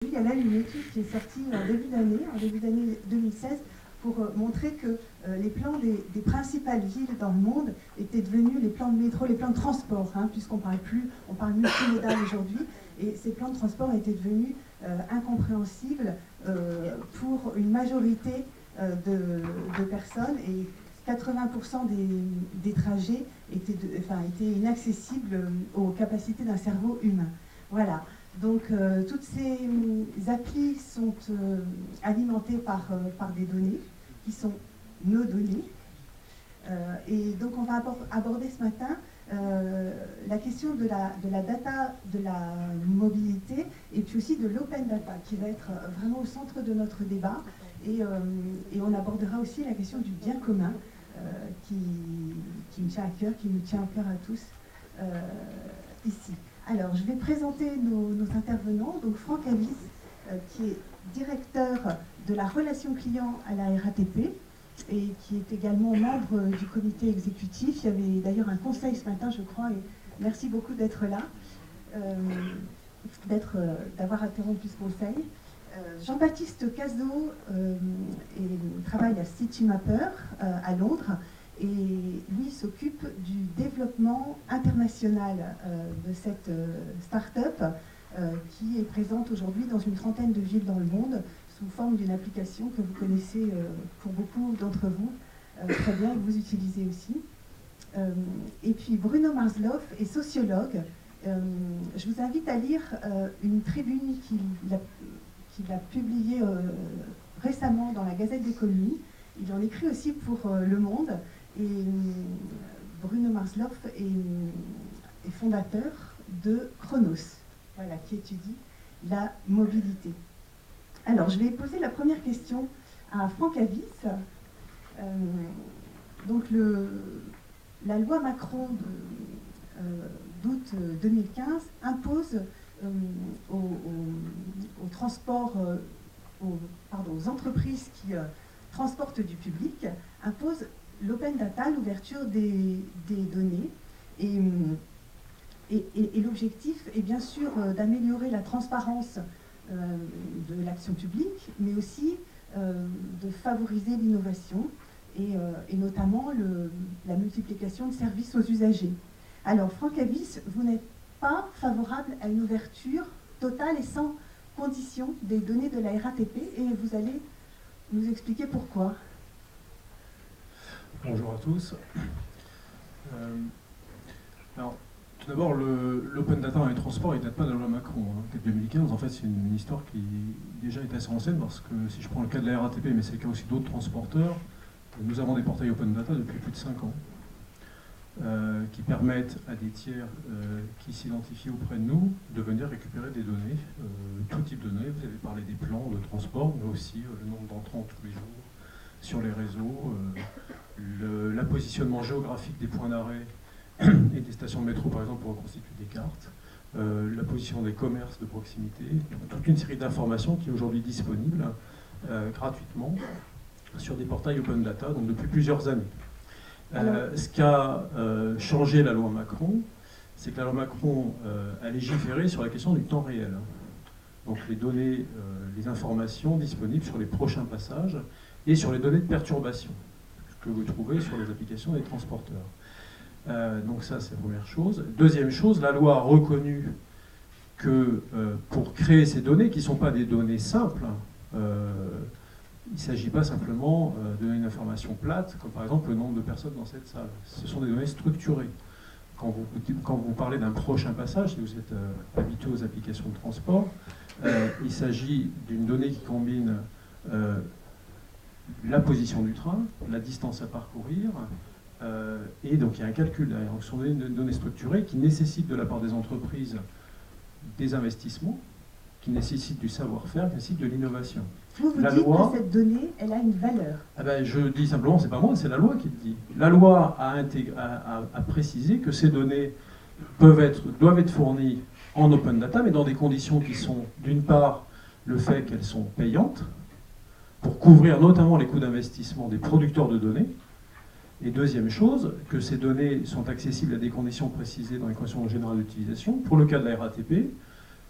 Il y a même une étude qui est sortie en début d'année 2016, pour montrer que les plans des principales villes dans le monde étaient devenus les plans de métro, les plans de transport, puisqu'on parle multimodal aujourd'hui, et ces plans de transport étaient devenus incompréhensibles pour une majorité de personnes, et 80% des trajets étaient inaccessibles aux capacités d'un cerveau humain. Voilà. Donc, toutes ces applis sont alimentées par des données, qui sont nos données. Et donc, on va aborder ce matin la question de la data, de la mobilité, et puis aussi de l'open data, qui va être vraiment au centre de notre débat. Et on abordera aussi la question du bien commun, qui me tient à cœur, qui nous tient à cœur à tous ici. Alors, je vais présenter nos intervenants. Donc, Franck Avis, qui est directeur de la relation client à la RATP et qui est également membre du comité exécutif. Il y avait d'ailleurs un conseil ce matin, je crois, et merci beaucoup d'être là, d'avoir interrompu ce conseil. Jean-Baptiste Cazot travaille à Citymapper à Londres. Et lui s'occupe du développement international de cette start-up qui est présente aujourd'hui dans une trentaine de villes dans le monde sous forme d'une application que vous connaissez pour beaucoup d'entre vous très bien et que vous utilisez aussi. Et puis Bruno Marsloff est sociologue. Je vous invite à lire une tribune qu'il a publiée récemment dans la Gazette d'économie. Il en écrit aussi pour Le Monde. Et Bruno Marsloff est fondateur de Chronos, voilà, qui étudie la mobilité. Alors, je vais poser la première question à Franck Avis. Donc, la loi Macron d'août 2015 impose aux entreprises qui transportent du public, impose l'open data, l'ouverture des données, et l'objectif est bien sûr d'améliorer la transparence de l'action publique, mais aussi de favoriser l'innovation et notamment la multiplication de services aux usagers. Alors, Franck Avis, vous n'êtes pas favorable à une ouverture totale et sans condition des données de la RATP, et vous allez nous expliquer pourquoi. Bonjour à tous. Alors, tout d'abord, l'open data dans les transports, il ne date pas de la loi Macron, qui est de 2015. En fait, c'est une histoire qui déjà est assez ancienne, parce que si je prends le cas de la RATP, mais c'est le cas aussi d'autres transporteurs, nous avons des portails open data depuis plus de 5 ans, qui permettent à des tiers qui s'identifient auprès de nous de venir récupérer des données, tout type de données. Vous avez parlé des plans de transport, mais aussi le nombre d'entrants tous les jours sur les réseaux, l'appositionnement géographique des points d'arrêt et des stations de métro, par exemple, pour reconstituer des cartes, la position des commerces de proximité, toute une série d'informations qui est aujourd'hui disponible gratuitement sur des portails open data, donc depuis plusieurs années. Ce qu'a changé la loi Macron, c'est que la loi Macron a légiféré sur la question du temps réel. Donc les données, les informations disponibles sur les prochains passages et sur les données de perturbation que vous trouvez sur les applications des transporteurs. Donc ça, c'est la première chose. Deuxième chose, la loi a reconnu que pour créer ces données, qui ne sont pas des données simples, il ne s'agit pas simplement de donner une information plate, comme par exemple le nombre de personnes dans cette salle. Ce sont des données structurées. Quand vous parlez d'un prochain passage, si vous êtes habitué aux applications de transport, il s'agit d'une donnée qui combine la position du train, la distance à parcourir, et donc il y a un calcul derrière. Donc, ce sont des données structurées qui nécessitent de la part des entreprises des investissements, qui nécessitent du savoir-faire, qui nécessitent de l'innovation. Vous dites que cette donnée, elle a une valeur. Je dis simplement, c'est pas moi, c'est la loi qui le dit. La loi a précisé que ces données doivent être fournies en open data, mais dans des conditions qui sont, d'une part, le fait qu'elles sont payantes, pour couvrir notamment les coûts d'investissement des producteurs de données, et deuxième chose, que ces données sont accessibles à des conditions précisées dans les conditions générales d'utilisation. Pour le cas de la RATP,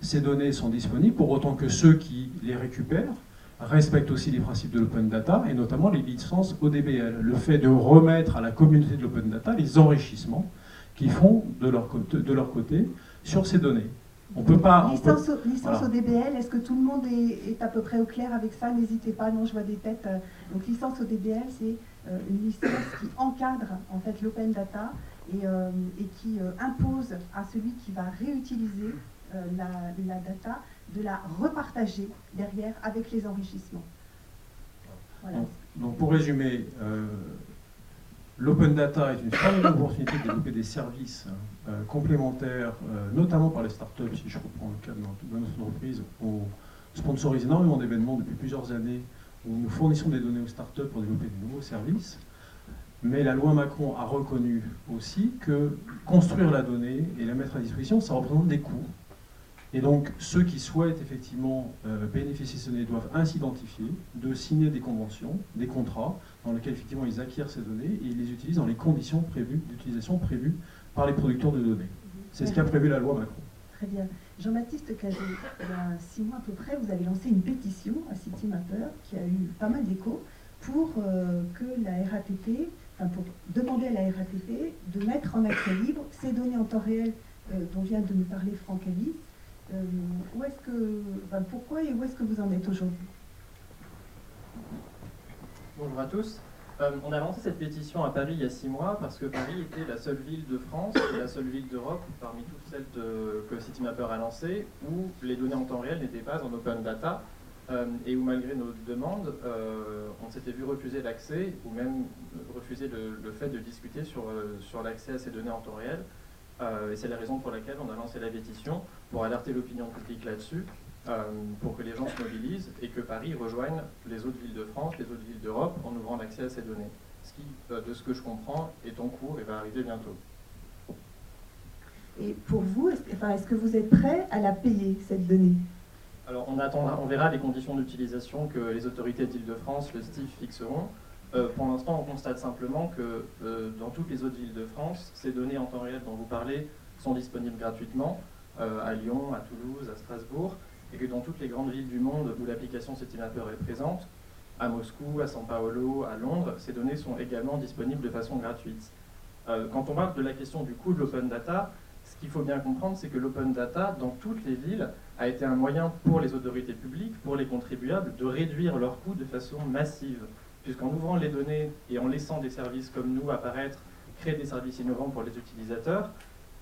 ces données sont disponibles, pour autant que ceux qui les récupèrent respectent aussi les principes de l'open data, et notamment les licences ODBL. Le fait de remettre à la communauté de l'open data les enrichissements qu'ils font de leur côté sur ces données. On peut pas... Licence voilà. ODBL, est-ce que tout le monde est à peu près au clair avec ça? N'hésitez pas, non, je vois des têtes. Donc licence ODBL, c'est une licence qui encadre en fait l'open data et qui impose à celui qui va réutiliser la data de la repartager derrière avec les enrichissements. Voilà. Donc pour résumer, l'open data est une formidable opportunité de développer des services complémentaires, notamment par les startups. Si je reprends le cas de notre entreprise, on sponsorise énormément d'événements depuis plusieurs années où nous fournissons des données aux startups pour développer de nouveaux services. Mais la loi Macron a reconnu aussi que construire la donnée et la mettre à disposition, ça représente des coûts. Et donc, ceux qui souhaitent effectivement bénéficier de ces données doivent ainsi identifier, de signer des conventions, des contrats, dans lesquels effectivement ils acquièrent ces données et ils les utilisent dans les conditions d'utilisation prévues par les producteurs de données. C'est ce qu'a prévu la loi Macron. Très bien. Jean-Baptiste Cazot, il y a 6 mois à peu près, vous avez lancé une pétition à Citymapper qui a eu pas mal d'écho pour que la RATP, pour demander à la RATP de mettre en accès libre ces données en temps réel dont vient de nous parler Franck Avis. Pourquoi et où est-ce que vous en êtes aujourd'hui? Bonjour à tous. On a lancé cette pétition à Paris il y a 6 mois parce que Paris était la seule ville de France et la seule ville d'Europe, parmi toutes celles que Citymapper a lancées, où les données en temps réel n'étaient pas en open data et où malgré nos demandes, on s'était vu refuser l'accès ou même refuser le fait de discuter sur l'accès à ces données en temps réel. Et c'est la raison pour laquelle on a lancé la pétition, pour alerter l'opinion publique là-dessus, pour que les gens se mobilisent et que Paris rejoigne les autres villes de France, les autres villes d'Europe, en ouvrant l'accès à ces données. Ce qui, de ce que je comprends, est en cours et va arriver bientôt. Et pour vous, est-ce que vous êtes prêt à la payer, cette donnée? Alors on verra les conditions d'utilisation que les autorités d'Île-de-France, le STIF, fixeront. Pour l'instant, on constate simplement que dans toutes les autres villes de France, ces données en temps réel dont vous parlez sont disponibles gratuitement, à Lyon, à Toulouse, à Strasbourg, et que dans toutes les grandes villes du monde où l'application Citymapper est présente, à Moscou, à São Paulo, à Londres, ces données sont également disponibles de façon gratuite. Quand on parle de la question du coût de l'open data, ce qu'il faut bien comprendre, c'est que l'open data, dans toutes les villes, a été un moyen pour les autorités publiques, pour les contribuables, de réduire leurs coûts de façon massive. Puisqu'en ouvrant les données et en laissant des services comme nous apparaître, créer des services innovants pour les utilisateurs,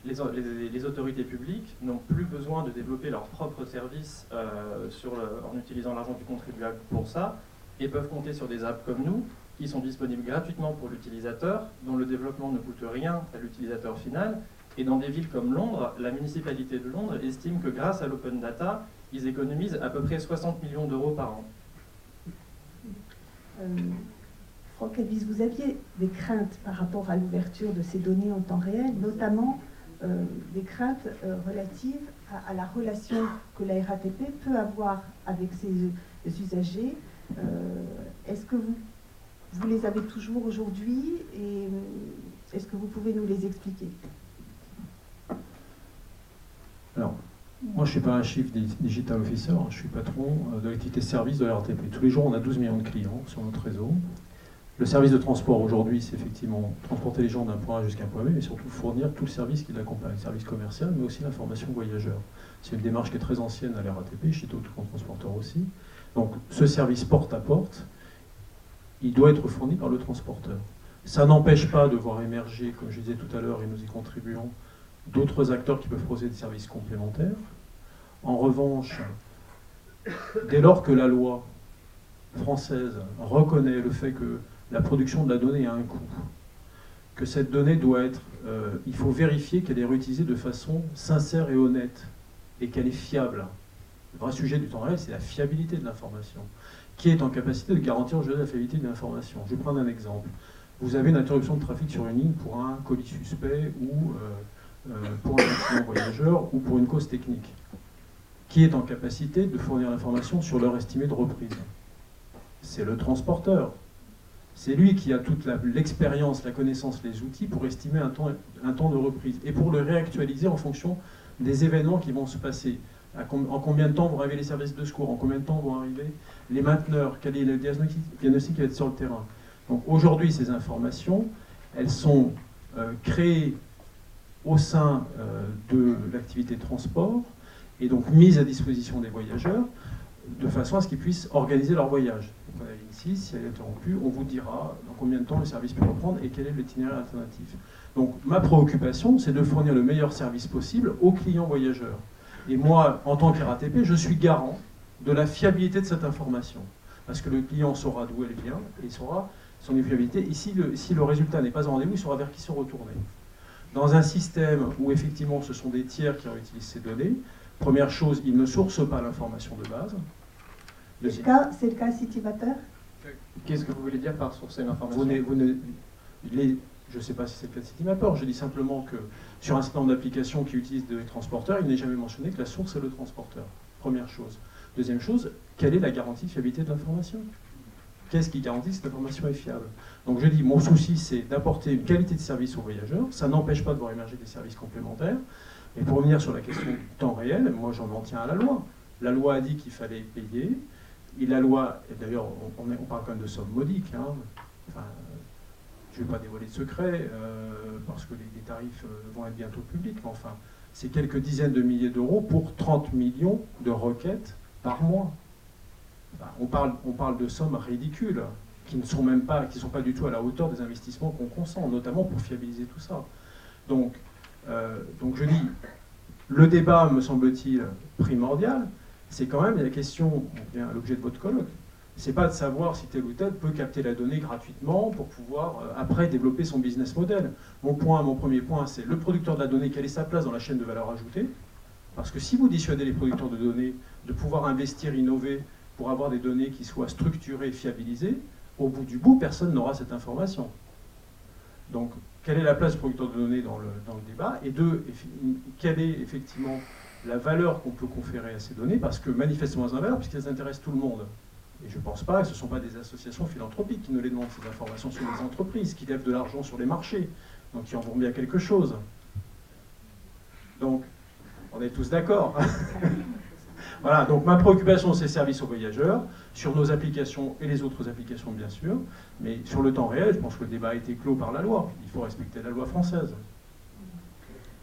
les autorités publiques n'ont plus besoin de développer leurs propres services en utilisant l'argent du contribuable pour ça, et peuvent compter sur des apps comme nous, qui sont disponibles gratuitement pour l'utilisateur, dont le développement ne coûte rien à l'utilisateur final. Et dans des villes comme Londres, la municipalité de Londres estime que grâce à l'open data, ils économisent à peu près 60 millions d'euros par an. Franck Avis, vous aviez des craintes par rapport à l'ouverture de ces données en temps réel, notamment des craintes relatives à la relation que la RATP peut avoir avec ses usagers. Est-ce que vous les avez toujours aujourd'hui et est-ce que vous pouvez nous les expliquer? Alors, moi je ne suis pas un Chief Digital Officer, je suis patron de l'activité service de la RATP. Tous les jours, on a 12 millions de clients sur notre réseau. Le service de transport aujourd'hui, c'est effectivement transporter les gens d'un point A jusqu'à un point B, mais surtout fournir tout le service qui l'accompagne, le service commercial, mais aussi l'information voyageur. C'est une démarche qui est très ancienne à la RATP, chez d'autres transporteurs aussi. Donc ce service porte à porte, il doit être fourni par le transporteur. Ça n'empêche pas de voir émerger, comme je disais tout à l'heure, et nous y contribuons, d'autres acteurs qui peuvent proposer des services complémentaires. En revanche, dès lors que la loi française reconnaît le fait que la production de la donnée a un coût, que cette donnée doit être, il faut vérifier qu'elle est réutilisée de façon sincère et honnête, et qu'elle est fiable. Le vrai sujet du temps réel, c'est la fiabilité de l'information. Qui est en capacité de garantir aujourd'hui la fiabilité de l'information? Je vais prendre un exemple. Vous avez une interruption de trafic sur une ligne pour un colis suspect ou pour un accident voyageur ou pour une cause technique. Qui est en capacité de fournir l'information sur l'heure estimée de reprise? C'est le transporteur. C'est lui qui a toute l'expérience, la connaissance, les outils pour estimer un temps de reprise et pour le réactualiser en fonction des événements qui vont se passer. En combien de temps vont arriver les services de secours? En combien de temps vont arriver les mainteneurs? Quel est le diagnostic qui va être sur le terrain? Donc aujourd'hui, ces informations, elles sont créées au sein de l'activité de transport et donc mises à disposition des voyageurs de façon à ce qu'ils puissent organiser leur voyage. Donc on a ici, si elle est interrompue, on vous dira dans combien de temps le service peut reprendre et quel est l'itinéraire alternatif. Donc ma préoccupation, c'est de fournir le meilleur service possible aux clients voyageurs. Et moi, en tant qu'RATP, je suis garant de la fiabilité de cette information. Parce que le client saura d'où elle vient et il saura son fiabilité. Et si le résultat n'est pas au rendez-vous, il saura vers qui se retourner. Dans un système où effectivement ce sont des tiers qui réutilisent ces données, première chose, ils ne sourcent pas l'information de base. C'est le cas Citymatter. Qu'est-ce que vous voulez dire par sourcer l'information? Je ne sais pas si c'est le cas de Citymatter, je dis simplement que sur un certain nombre d'applications qui utilisent des transporteurs, il n'est jamais mentionné que la source est le transporteur. Première chose. Deuxième chose, quelle est la garantie de fiabilité de l'information? Qu'est-ce qui garantit que cette information est fiable? Donc je dis, mon souci, c'est d'apporter une qualité de service aux voyageurs. Ça n'empêche pas de voir émerger des services complémentaires. Mais pour revenir sur la question du temps réel, moi j'en tiens à la loi. La loi a dit qu'il fallait payer. Et la loi, et d'ailleurs on parle quand même de sommes modiques, hein. Enfin, je ne vais pas dévoiler de secret, parce que les tarifs vont être bientôt publics, mais enfin, c'est quelques dizaines de milliers d'euros pour 30 millions de requêtes par mois. Enfin, on parle de sommes ridicules, qui ne sont même pas, qui sont pas du tout à la hauteur des investissements qu'on consent, notamment pour fiabiliser tout ça. Donc je dis, le débat, me semble-t-il, primordial, c'est quand même la question, on vient à l'objet de votre colloque, c'est pas de savoir si tel ou tel peut capter la donnée gratuitement pour pouvoir après développer son business model. Mon premier point, c'est le producteur de la donnée, quelle est sa place dans la chaîne de valeur ajoutée? Parce que si vous dissuadez les producteurs de données de pouvoir investir, innover pour avoir des données qui soient structurées, fiabilisées, au bout du bout, personne n'aura cette information. Donc, quelle est la place du producteur de données dans le débat? Et deux, quelle est effectivement la valeur qu'on peut conférer à ces données? Parce que manifestement, elles ont une valeur puisqu'elles intéressent tout le monde. Et je ne pense pas que ce ne sont pas des associations philanthropiques qui nous les demandent, ces informations sur les entreprises, qui lèvent de l'argent sur les marchés, donc qui en vont bien quelque chose. Donc, on est tous d'accord. Voilà, donc ma préoccupation, c'est service aux voyageurs, sur nos applications et les autres applications, bien sûr, mais sur le temps réel, je pense que le débat a été clos par la loi. Il faut respecter la loi française.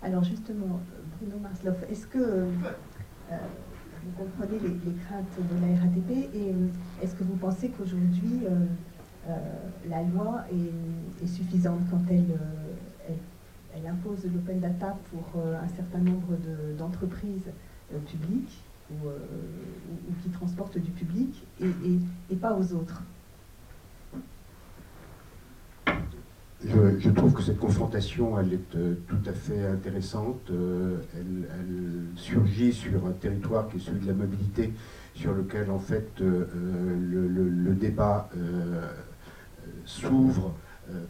Alors justement, Bruno Marsloff, est-ce que vous comprenez les craintes de la RATP et est-ce que vous pensez qu'aujourd'hui la loi est suffisante quand elle impose l'open data pour un certain nombre d'entreprises publiques ou qui transportent du public et pas aux autres? Je trouve que cette confrontation, elle est tout à fait intéressante. Elle surgit sur un territoire qui est celui de la mobilité, sur lequel en fait le débat s'ouvre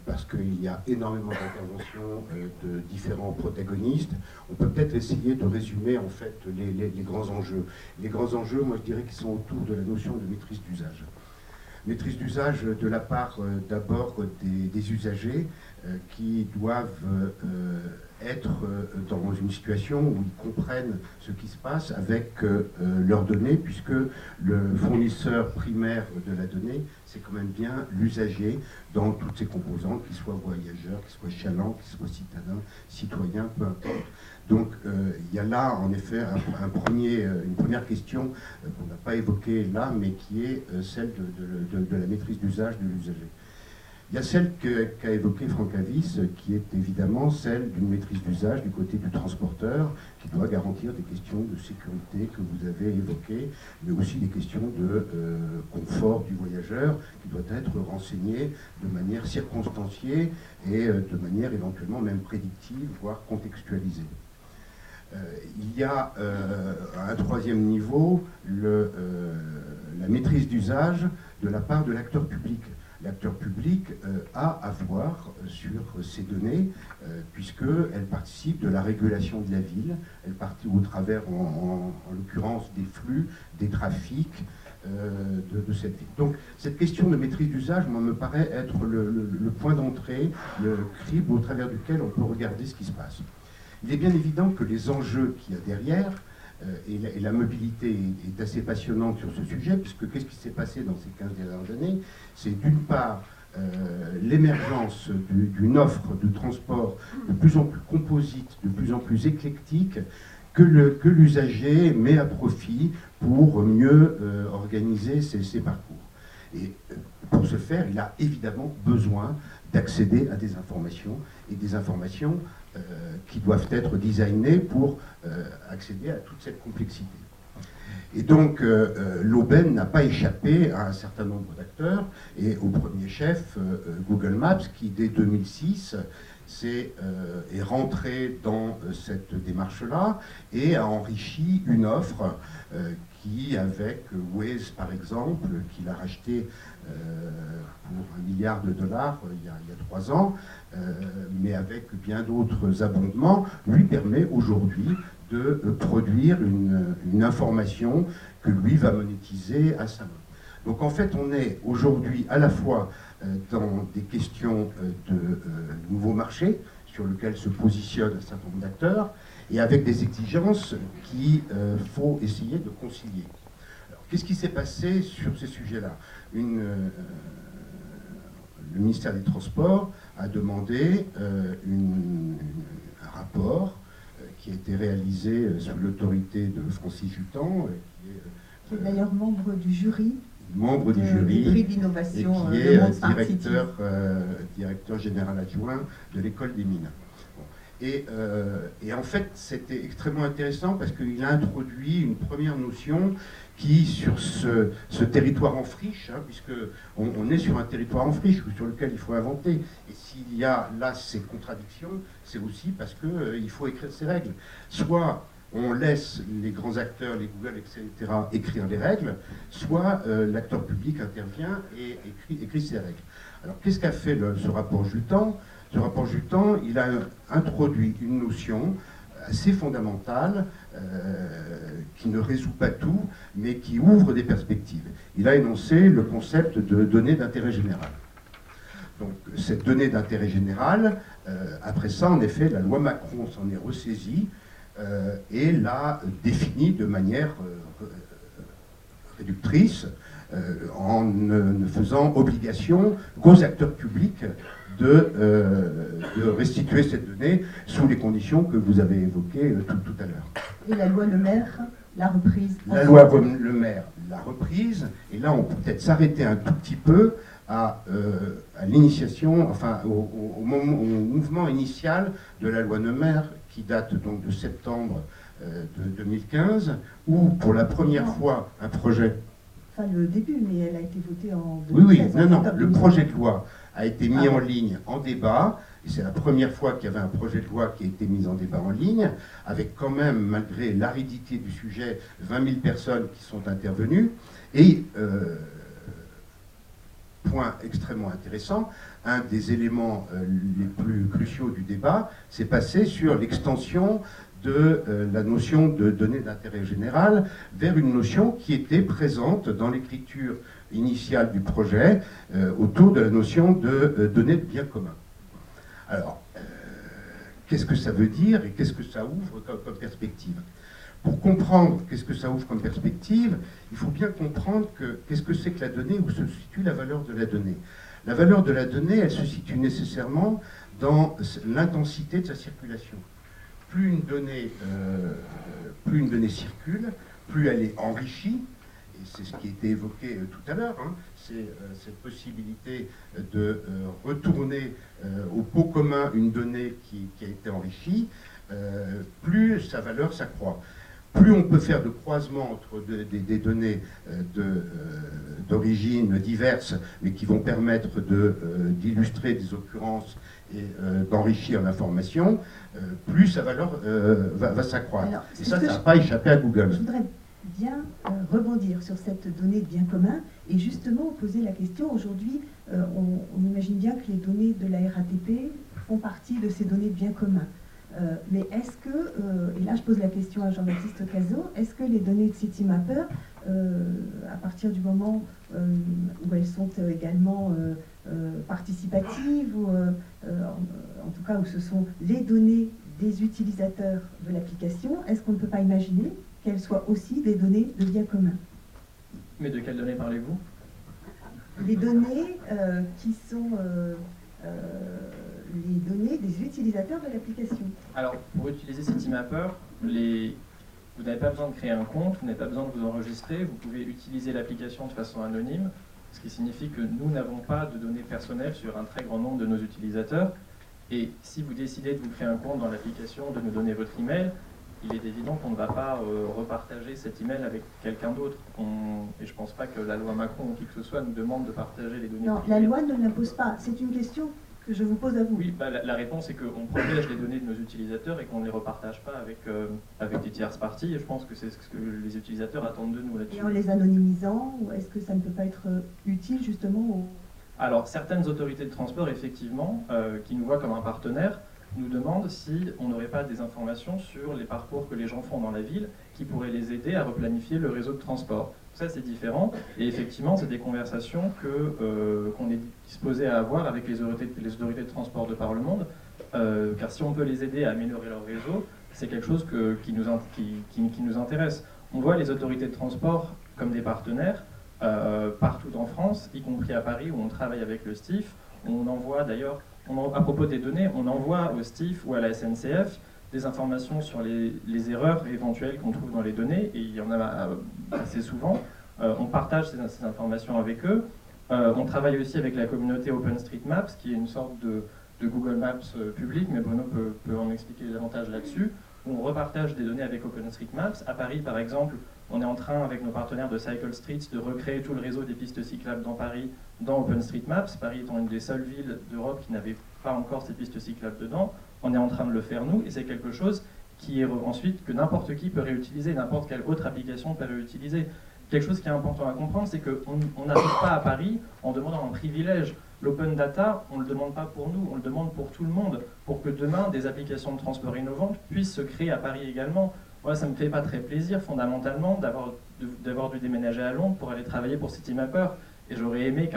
parce qu'il y a énormément d'interventions de différents protagonistes. On peut peut-être essayer de résumer en fait les grands enjeux. Les grands enjeux, moi je dirais qu'ils sont autour de la notion de maîtrise d'usage. Maîtrise d'usage de la part d'abord des usagers qui doivent être dans une situation où ils comprennent ce qui se passe avec leurs données, puisque le fournisseur primaire de la donnée, c'est quand même bien l'usager dans toutes ses composantes, qu'il soit voyageur, qu'il soit chaland, qu'il soit citadin, citoyen, peu importe. Donc il y a là en effet une première question qu'on n'a pas évoquée là, mais qui est celle de la maîtrise d'usage de l'usager. Il y a celle qu'a évoquée Franck Avis, qui est évidemment celle d'une maîtrise d'usage du côté du transporteur, qui doit garantir des questions de sécurité que vous avez évoquées, mais aussi des questions de confort du voyageur, qui doit être renseigné de manière circonstanciée et de manière éventuellement même prédictive, voire contextualisée. Il y a à un troisième niveau la maîtrise d'usage de la part de l'acteur public. L'acteur public a à voir sur ces données, puisqu'elle participe de la régulation de la ville, elle participe au travers, en l'occurrence, des flux, des trafics de cette ville. Donc cette question de maîtrise d'usage, moi, me paraît être le point d'entrée, le crible au travers duquel on peut regarder ce qui se passe. Il est bien évident que les enjeux qu'il y a derrière et la mobilité est assez passionnante sur ce sujet, puisque qu'est-ce qui s'est passé dans ces 15 dernières années? C'est d'une part l'émergence d'une offre de transport de plus en plus composite, de plus en plus éclectique, que l'usager met à profit pour mieux organiser ses parcours. Et pour ce faire, il a évidemment besoin d'accéder à des informations, et des informations qui doivent être designées pour accéder à toute cette complexité. Et donc, l'aubaine n'a pas échappé à un certain nombre d'acteurs, et au premier chef, Google Maps, qui dès 2006 est rentré dans cette démarche-là et a enrichi une offre qui, avec Waze par exemple, qu'il a racheté pour $1 milliard il y a 3 ans, mais avec bien d'autres abondements, lui permet aujourd'hui de produire une information que lui va monétiser à sa main. Donc en fait, on est aujourd'hui à la fois dans des questions de nouveaux marchés sur lesquels se positionnent un certain nombre d'acteurs, et avec des exigences qu'il faut essayer de concilier. Alors, qu'est-ce qui s'est passé sur ces sujets-là? Le ministère des Transports a demandé un rapport qui a été réalisé sous l'autorité de Francis Jutan, qui est d'ailleurs membre du jury du prix d'innovation et qui est directeur général adjoint de l'école des mines. Et en fait, c'était extrêmement intéressant parce qu'il a introduit une première notion qui, sur ce territoire en friche, puisqu'on est sur un territoire en friche sur lequel il faut inventer, et s'il y a là ces contradictions, c'est aussi parce qu'il faut écrire ces règles. Soit on laisse les grands acteurs, les Google, etc., écrire les règles, soit l'acteur public intervient et écrit ces règles. Alors qu'est-ce qu'a fait ce rapport Jutan? Ce rapport Jutan, il a introduit une notion assez fondamentale qui ne résout pas tout, mais qui ouvre des perspectives. Il a énoncé le concept de données d'intérêt général. Donc cette donnée d'intérêt général, après ça, en effet, la loi Macron s'en est ressaisie et l'a définie de manière réductrice, en ne faisant obligation qu'aux acteurs publics de restituer cette donnée sous les conditions que vous avez évoquées tout à l'heure. Et la loi Le Maire l'a reprise. La loi Le Maire l'a reprise, et là on peut peut-être s'arrêter un tout petit peu à l'initiation, enfin au mouvement initial de la loi Le Maire, qui date donc de septembre de 2015, où pour la première fois un projet... Enfin le début, mais elle a été votée en 2016. Oui, non, le projet de loi a été mis en ligne en débat, et c'est la première fois qu'il y avait un projet de loi qui a été mis en débat en ligne, avec quand même, malgré l'aridité du sujet, 20 000 personnes qui sont intervenues, et point extrêmement intéressant, un des éléments les plus cruciaux du débat s'est passé sur l'extension de la notion de données d'intérêt général vers une notion qui était présente dans l'écriture initiale du projet autour de la notion de données de biens communs. Alors, qu'est-ce que ça veut dire et qu'est-ce que ça ouvre comme perspective? Pour comprendre qu'est-ce que ça ouvre comme perspective, il faut bien comprendre qu'est-ce que c'est que la donnée, où se situe la valeur de la donnée. La valeur de la donnée, elle se situe nécessairement dans l'intensité de sa circulation. Plus une donnée circule, plus elle est enrichie, et c'est ce qui a été évoqué tout à l'heure, c'est cette possibilité de retourner au pot commun une donnée qui a été enrichie, plus sa valeur s'accroît. Plus on peut faire de croisements entre des données d'origine diverses, mais qui vont permettre d'illustrer des occurrences et d'enrichir l'information, plus sa valeur va s'accroître. Et ça n'a pas échappé à Google. Je voudrais bien rebondir sur cette donnée de bien commun et justement poser la question. Aujourd'hui, on imagine bien que les données de la RATP font partie de ces données de bien commun. Mais est-ce que, et là je pose la question à Jean-Baptiste Cazot, est-ce que les données de Citymapper, à partir du moment où elles sont également participatives, ou en tout cas où ce sont les données des utilisateurs de l'application, est-ce qu'on ne peut pas imaginer qu'elles soient aussi des données de bien commun. Mais de quelles données parlez-vous? Les données qui sont les données des utilisateurs de l'application. Alors, pour utiliser Citymapper, vous n'avez pas besoin de créer un compte, vous n'avez pas besoin de vous enregistrer, vous pouvez utiliser l'application de façon anonyme, ce qui signifie que nous n'avons pas de données personnelles sur un très grand nombre de nos utilisateurs. Et si vous décidez de vous créer un compte dans l'application, de nous donner votre email, il est évident qu'on ne va pas repartager cet email avec quelqu'un d'autre. Et je ne pense pas que la loi Macron ou qui que ce soit nous demande de partager les données. Non, la loi ne l'impose pas. C'est une question que je vous pose à vous. Oui, bah, la réponse est qu'on protège les données de nos utilisateurs et qu'on ne les repartage pas avec des tierces parties. Et je pense que c'est ce que les utilisateurs attendent de nous là-dessus. Et en les anonymisant, ou est-ce que ça ne peut pas être utile justement aux... Alors, certaines autorités de transport, effectivement, qui nous voient comme un partenaire, nous demandent si on n'aurait pas des informations sur les parcours que les gens font dans la ville qui pourraient les aider à replanifier le réseau de transport. Ça, c'est différent. Et effectivement, c'est des conversations qu'on est disposé à avoir avec les autorités de transport de par le monde. Car si on peut les aider à améliorer leur réseau, c'est quelque chose qui nous intéresse. On voit les autorités de transport comme des partenaires partout en France, y compris à Paris où on travaille avec le STIF. On envoie d'ailleurs, à propos des données, on envoie au STIF ou à la SNCF des informations sur les erreurs éventuelles qu'on trouve dans les données, et il y en a assez souvent. On partage ces informations avec eux. On travaille aussi avec la communauté OpenStreetMaps, qui est une sorte de Google Maps public, mais Bruno peut en expliquer davantage là-dessus. On repartage des données avec OpenStreetMaps. À Paris, par exemple, on est en train, avec nos partenaires de Cycle Streets, de recréer tout le réseau des pistes cyclables dans Paris, dans OpenStreetMaps. Paris étant une des seules villes d'Europe qui n'avait pas encore ces pistes cyclables dedans. On est en train de le faire nous, et c'est quelque chose qui est ensuite que n'importe qui peut réutiliser, n'importe quelle autre application peut réutiliser. Quelque chose qui est important à comprendre, c'est qu'on n'arrive pas à Paris en demandant un privilège. L'open data, on ne le demande pas pour nous, on le demande pour tout le monde, pour que demain, des applications de transport innovantes puissent se créer à Paris également. Moi, ça ne me fait pas très plaisir, fondamentalement, d'avoir dû déménager à Londres pour aller travailler pour Citymapper. Et j'aurais aimé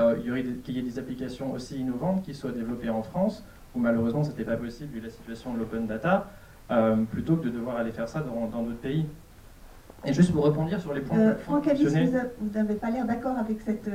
qu'il y ait des applications aussi innovantes qui soient développées en France, où malheureusement, ce n'était pas possible vu la situation de l'open data, plutôt que de devoir aller faire ça dans d'autres pays. Et juste pour rebondir sur les points... Franck Avis, vous n'avez pas l'air d'accord avec cette...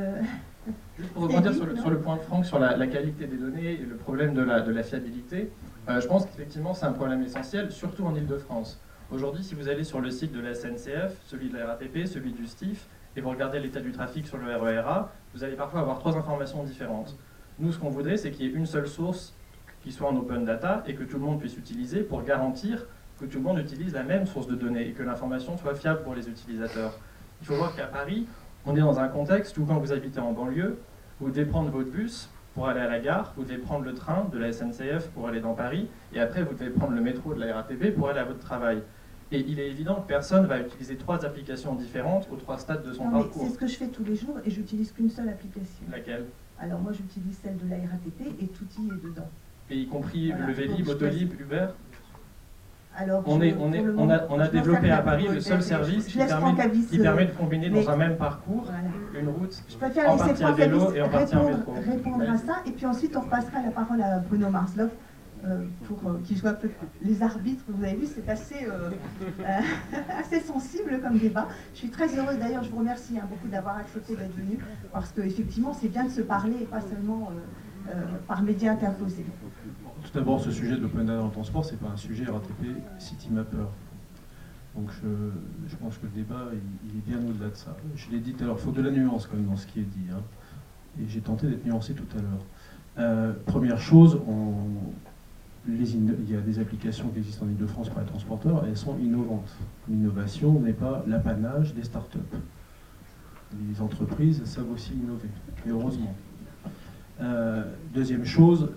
Juste pour rebondir sur le point de Franck, sur la qualité des données et le problème de la fiabilité, je pense qu'effectivement c'est un problème essentiel, surtout en Ile-de-France. Aujourd'hui, si vous allez sur le site de la SNCF, celui de la RATP, celui du STIF, et vous regardez l'état du trafic sur le RERA, vous allez parfois avoir 3 informations différentes. Nous, ce qu'on voudrait, c'est qu'il y ait une seule source qui soit en open data et que tout le monde puisse utiliser pour garantir que tout le monde utilise la même source de données et que l'information soit fiable pour les utilisateurs. Il faut voir qu'à Paris, on est dans un contexte où quand vous habitez en banlieue, vous devez prendre votre bus pour aller à la gare, vous devez prendre le train de la SNCF pour aller dans Paris, et après vous devez prendre le métro de la RATP pour aller à votre travail. Et il est évident que personne ne va utiliser 3 applications différentes aux 3 stades de son parcours. C'est ce que je fais tous les jours et j'utilise qu'une seule application. Laquelle? Alors moi j'utilise celle de la RATP et tout y est dedans. Et y compris voilà, le Vélib, Autolib, Uber? Alors, on a développé à Paris le seul service qui permet de combiner dans un même parcours une route en partie à vélo et en partie en métro. Répondre à ça, et puis ensuite on repassera la parole à Bruno Marsloff, qui joue un peu les arbitres. Vous avez vu, c'est assez, assez sensible comme débat. Je suis très heureuse, d'ailleurs, je vous remercie beaucoup d'avoir accepté d'être venu, parce qu'effectivement c'est bien de se parler et pas seulement par médias interposés. Tout d'abord, ce sujet de l'open data dans le transport, ce n'est pas un sujet RATP Citymapper. Donc je pense que le débat, il est bien au-delà de ça. Je l'ai dit tout à l'heure, il faut de la nuance quand même dans ce qui est dit. Hein. Et j'ai tenté d'être nuancé tout à l'heure. Première chose, il y a des applications qui existent en Ile-de-France par les transporteurs, et elles sont innovantes. L'innovation n'est pas l'apanage des startups. Les entreprises savent aussi innover, et heureusement. Deuxième chose,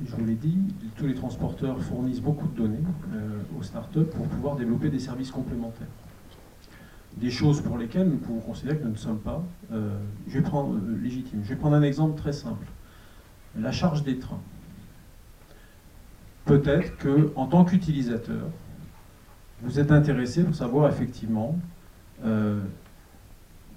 je vous l'ai dit, tous les transporteurs fournissent beaucoup de données aux startups pour pouvoir développer des services complémentaires. Des choses pour lesquelles nous pouvons considérer que nous ne sommes pas légitimes. Je vais prendre un exemple très simple. La charge des trains. Peut-être qu'en tant qu'utilisateur, vous êtes intéressé pour savoir effectivement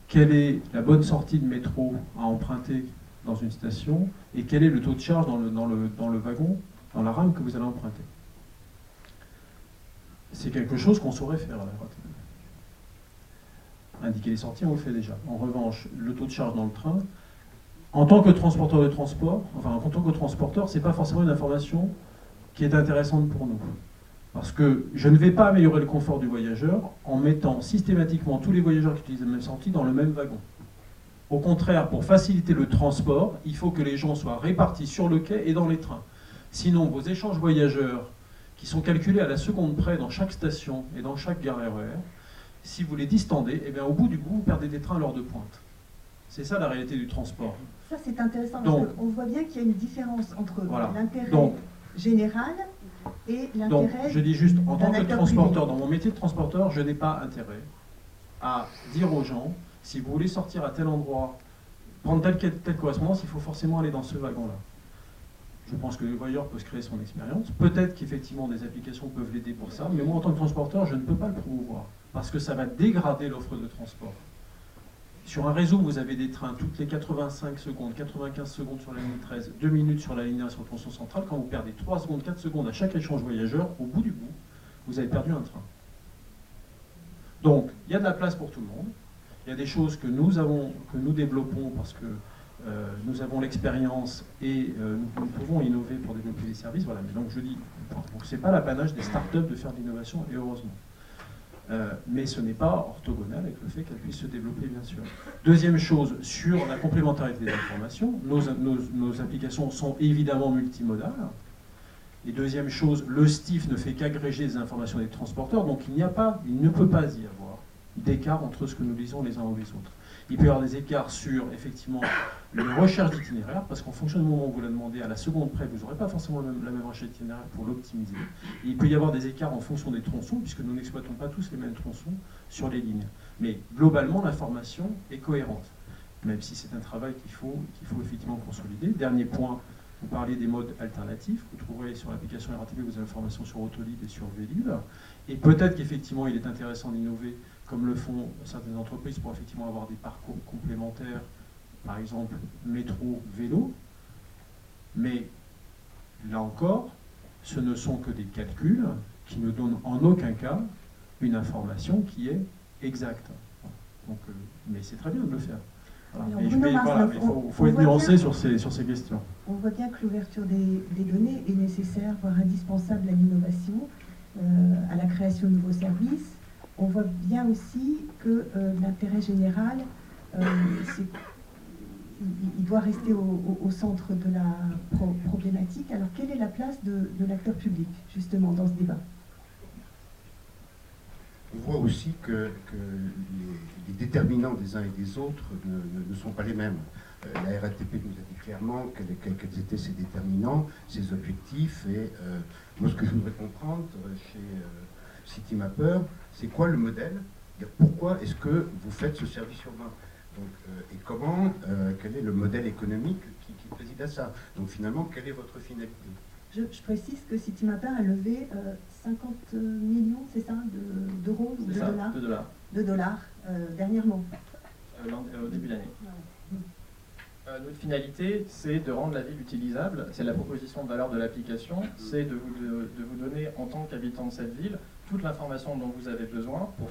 quelle est la bonne sortie de métro à emprunter dans une station et quel est le taux de charge dans le wagon, dans la rame que vous allez emprunter. c'est quelque chose qu'on saurait faire à la RATP. Indiquer les sorties, on le fait déjà. En revanche, le taux de charge dans le train, en tant que transporteur de transport, enfin en tant que transporteur, c'est pas forcément une information qui est intéressante pour nous. Parce que je ne vais pas améliorer le confort du voyageur en mettant systématiquement tous les voyageurs qui utilisent la même sortie dans le même wagon. Au contraire, pour faciliter le transport, il faut que les gens soient répartis sur le quai et dans les trains. Sinon, vos échanges voyageurs, qui sont calculés à la seconde près dans chaque station et dans chaque gare RER, si vous les distendez, eh bien, au bout du bout, vous perdez des trains à l'heure de pointe. C'est ça la réalité du transport. Ça, c'est intéressant, Donc, parce qu'on voit bien qu'il y a une différence entre voilà. l'intérêt Donc, général et donc, l'intérêt je dis juste, en tant que acteur transporteur, privé. dans mon métier de transporteur, je n'ai pas intérêt à dire aux gens, si vous voulez sortir à tel endroit, prendre telle correspondance, il faut forcément aller dans ce wagon-là. Je pense que le voyageur peut se créer son expérience. Peut-être qu'effectivement des applications peuvent l'aider pour ça, mais moi en tant que transporteur, je ne peux pas le promouvoir, parce que ça va dégrader l'offre de transport. Sur un réseau, vous avez des trains toutes les 85 secondes, 95 secondes sur la ligne 13, 2 minutes sur la ligne 1 sur le tronçon central. Quand vous perdez 3 secondes, 4 secondes à chaque échange voyageur, au bout du bout, vous avez perdu un train. Donc, il y a de la place pour tout le monde. Il y a des choses que nous développons parce que nous avons l'expérience et nous pouvons innover pour développer des services. Voilà. Mais donc, je dis, ce n'est pas l'apanage des startups de faire de l'innovation, et heureusement. Mais ce n'est pas orthogonal avec le fait qu'elle puisse se développer, bien sûr. Deuxième chose, sur la complémentarité des informations, nos applications sont évidemment multimodales. Et deuxième chose, le STIF ne fait qu'agréger les informations des transporteurs, donc il ne peut pas y avoir d'écart entre ce que nous lisons les uns ou les autres. Il peut y avoir des écarts sur, effectivement, les recherches d'itinéraires, parce qu'en fonction du moment où vous la demandez, à la seconde près, vous n'aurez pas forcément la même recherche d'itinéraire pour l'optimiser. Et il peut y avoir des écarts en fonction des tronçons, puisque nous n'exploitons pas tous les mêmes tronçons sur les lignes. Mais globalement, l'information est cohérente, même si c'est un travail qu'il faut effectivement consolider. Dernier point, vous parlez des modes alternatifs. Vous trouverez sur l'application RATP, vous avez l'information sur Autolib et sur Vélib. Et peut-être qu'effectivement, il est intéressant d'innover, comme le font certaines entreprises, pour effectivement avoir des parcours complémentaires, par exemple métro, vélo. Mais là encore, ce ne sont que des calculs qui ne donnent en aucun cas une information qui est exacte. Donc, mais c'est très bien de le faire. Voilà. Mais il faut être nuancé sur ces questions. On voit bien que l'ouverture des données est nécessaire, voire indispensable à l'innovation, à la création de nouveaux services. On voit bien aussi que l'intérêt général, il doit rester au centre de la problématique. Alors, quelle est la place de l'acteur public, justement, dans ce débat ? On voit aussi que les déterminants des uns et des autres ne sont pas les mêmes. La RATP nous a dit clairement quels étaient ses déterminants, ses objectifs, et moi ce que je voudrais comprendre chez Citymapper, c'est quoi le modèle? Pourquoi est-ce que vous faites ce service urbain? Donc, et comment, quel est le modèle économique qui préside à ça? Donc finalement, quelle est votre finalité? Je précise que Citymapper a levé 50 millions, c'est ça, d'euros ou de dollars dernièrement. Au début de l'année. Notre finalité, c'est de rendre la ville utilisable. C'est la proposition de valeur de l'application. C'est de vous donner, en tant qu'habitant de cette ville, toute l'information dont vous avez besoin pour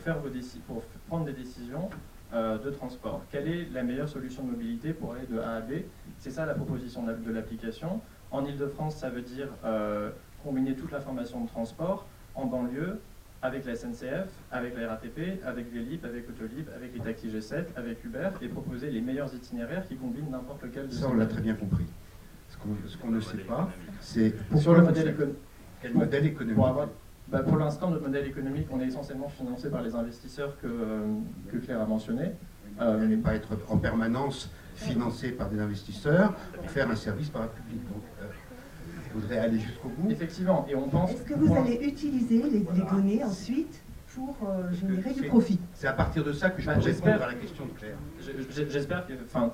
prendre des décisions de transport. Quelle est la meilleure solution de mobilité pour aller de A à B? C'est ça la proposition de l'application. En Ile-de-France, ça veut dire combiner toute l'information de transport en banlieue, avec la SNCF, avec la RATP, avec Vélib, avec Autolib, avec les taxis G7, avec Uber, et proposer les meilleurs itinéraires qui combinent n'importe lequel de ces. Ça, on l'a très bien compris. Ce qu'on ne sait pas, c'est sur le modèle économique. Quel modèle économique? Pour l'instant, notre modèle économique, on est essentiellement financé par les investisseurs que Claire a mentionné. Vous n'allez pas être en permanence financé par des investisseurs pour faire un service par un public. Donc, vous voudrez aller jusqu'au bout. Effectivement, et on pense. Est-ce que vous allez utiliser les données ensuite pour générer du profit? C'est à partir de ça que je peux répondre à la question de Claire. J'espère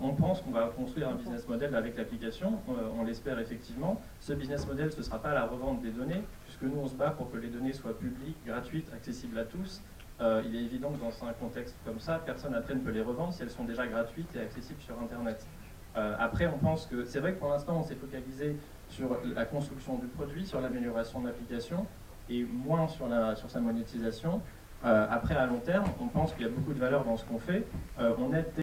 on pense qu'on va construire un business model avec l'application. On l'espère effectivement. Ce business model, ce ne sera pas la revente des données, puisque nous, on se bat pour que les données soient publiques, gratuites, accessibles à tous. Il est évident que dans un contexte comme ça, personne après ne peut les revendre si elles sont déjà gratuites et accessibles sur Internet. Après, on pense que c'est vrai que pour l'instant, on s'est focalisé sur la construction du produit, sur l'amélioration de l'application. et moins sur sa monétisation. Après, à long terme, on pense qu'il y a beaucoup de valeur dans ce qu'on fait. On aide